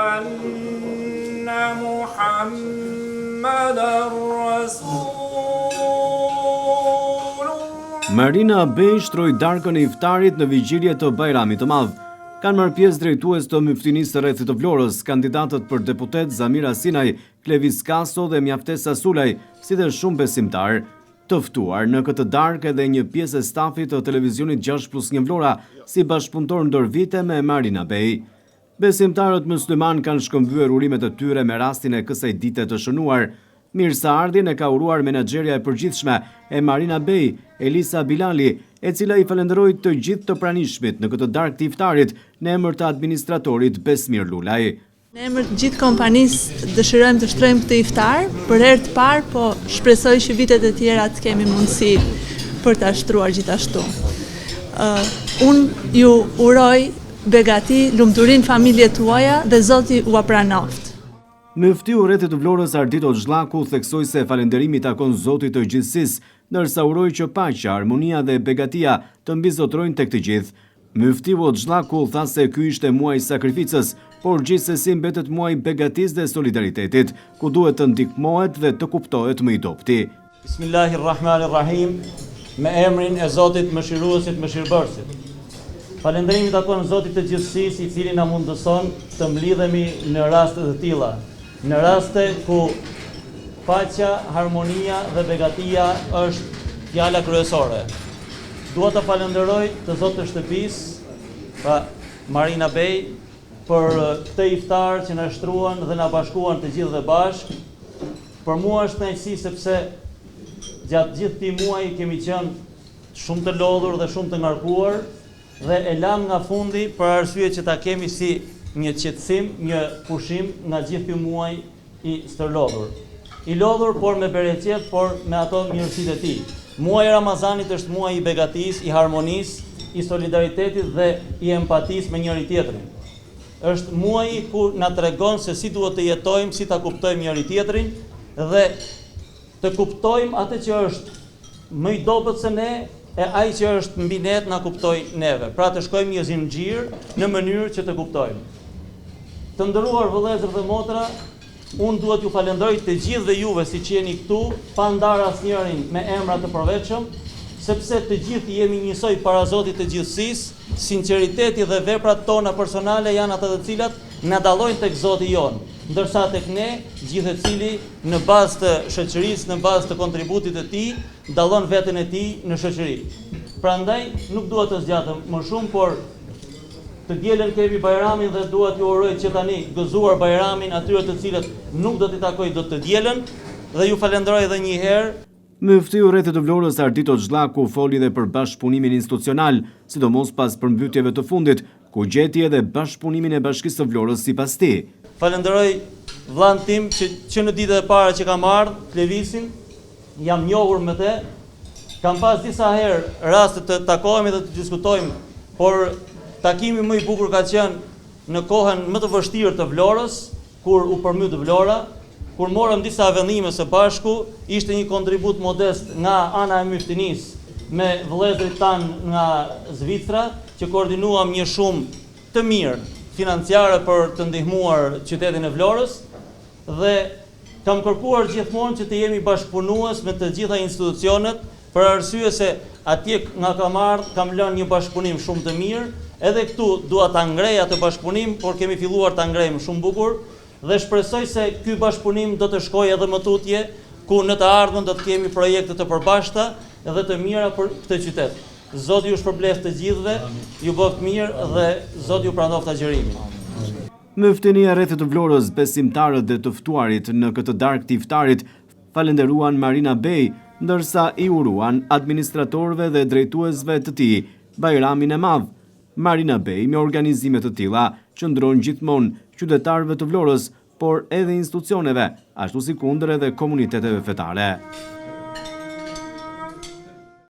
anna Muhammadar Rasulullah. Marina Bey shtroi darkën e iftarit në vigjilje të Bajramit të Madh. Kanë marrë pjesë drejtues të Myftinisë së Rrethit të Vlorës, kandidatët për deputet Zamira Sinaj, Klevis Kaso dhe Mjaftesa Sulaj, si dhe shumë besimtar. Të ftuar në këtë darkë edhe një pjesë e stafit të televizionit 6+1 Vlora, si bashkëpunëtor ndër vite me Marina Bey. Besimtarët musliman kanë shkëmbyer urimet e tyre me rastin e kësaj dite të shënuar. Mirëseardhjen e ka uruar menaxherja e përgjithshme e Marina Bey, Elisa Bilali, e cila i falenderoi të gjithë të pranishmit në këtë darkë të iftarit në emër të administratorit Besmir Lulaj. Në emër të gjithë kompanisë dëshirojmë të shtrojmë këtë iftar për herë të parë, po shpresoj që vitet e tjera të kemi mundësi për ta shtruar gjithashtu. Unë ju uroj begati, lumturinë familjet tuaja dhe Zoti ua pranoft. Muftiu Rrethit të Vlorës Ardito Zhllaku theksoi se falënderimi takon Zotit të gjithësisë, ndërsa uroi që paqja, armonia dhe begatia të mbizotrojnë tek të gjithë. Muftiu Zhllaku tha se ky ishte muaj i sakrificës, por gjithsesi mbetet muaj i begatisë dhe solidaritetit, ku duhet të ndihmohet dhe të kuptohet më i dobti. Bismillahirrahmanirrahim, me emrin e Zotit Mëshiruesit Mëshirbërësit. Falënderimi takon Zotit të gjithësisë, i cili na mundëson të mblidhemi në raste të tilla, në raste ku paqja, harmonia dhe begatia është fjala kryesore. Dua të falenderoj të Zotit të shtëpisë, pra Marina Bey, për këtë iftar që na shtruan dhe na bashkuan të gjithë dhe bashkë. Për mua është kënaqësi sepse gjatë gjithë këtij muaji kemi qenë shumë të lodhur dhe shumë të ngarkuar dhe e lam nga fundi për arsye që ta kemi si një qetësim, një pushim nga gjithë ky muaj i stërlodhur. I lodhur por me bereqet, por me ato mirësitë e tij. Muaji i Ramazanit është muaji i begatisë, i harmonisë, i solidaritetit dhe i empatisë me njëri tjetrin. Është muaji ku na tregon se si duhet të jetojmë, si ta kuptojmë njëri tjetrin dhe të kuptojmë atë që është më i dobët se ne e ai që është mbi ne na kuptoj neve. Pra të shkojmë një zinxhir në mënyrë që të kuptojmë. Të nderuar vëllezër dhe motra, unë duhet ju falenderoj të gjithë dhe juve si që jeni këtu, pa ndarë asnjërin me emra të përveçëm, sepse të gjithë jemi njësoj para Zotit të gjithësisë, sinqeriteti dhe veprat tona personale janë ato të cilat na dallojnë tek Zoti jon, ndërsa tek ne, gjithë cili në bazë të shoqërisë, në bazë të kontributit të tij, dallon veten e tij në shoqëri. Prandaj nuk dua të zgjatem më shumë, por të dielën kemi Bajramin dhe dua t'ju uroj që tani gëzuar Bajramin atyre të cilët nuk do t'i takoj dot të dielën dhe ju falenderoj edhe një herë. Muftiu Rrethit të Vlorës Ardito Zhllaku foli dhe për bashkëpunimin institucional, sidomos pas përmbytjeve të fundit, ku gjeti edhe bashkëpunimin e Bashkisë së Vlorës sipas tij. Falenderoj vllain tim që në ditët e para që kam ardhur, Klevisin, jam njohur me të. Kam pas disa herë raste të takohemi dhe të diskutojmë, por takimi më i bukur ka qenë në kohën më të vështirë të Vlorës, kur u përmbyt Vlora, kur morëm disa vendime së bashku, ishte një kontribut modest nga ana e Myftinisë me vëllezërit tanë nga Zvicra, që koordinuam një shumë të mirë financiare për të ndihmuar qytetin e Vlorës dhe kam kërkuar gjithmonë që të jemi bashkëpunues me të gjitha institucionet për arsye se atje nga kam ardhur kam lënë një bashkëpunim shumë të mirë. Edhe këtu dua ta ngrej atë bashkëpunim, por kemi filluar ta ngrejmë shumë bukur dhe shpresoj se ky bashkëpunim do të shkojë edhe më tutje, ku në të ardhmen do të kemi projekte të përbashkëta dhe të mira për këtë qytet. Zoti ju shpërbleft të gjithëve, ju bëft mirë dhe Zoti ju pranoft agjërimin. Muftinia Rrethit të Vlorës, besimtarët dhe të ftuarit në këtë darkë të iftarit falenderuan Marina Bey, ndërsa i uruan administratorëve dhe drejtuesve të tij Bajramin e Madh. Marina Bey me organizime të tilla qëndron gjithmonë qytetarëve të Vlorës, por edhe institucioneve, ashtu si kundër edhe komuniteteve fetare.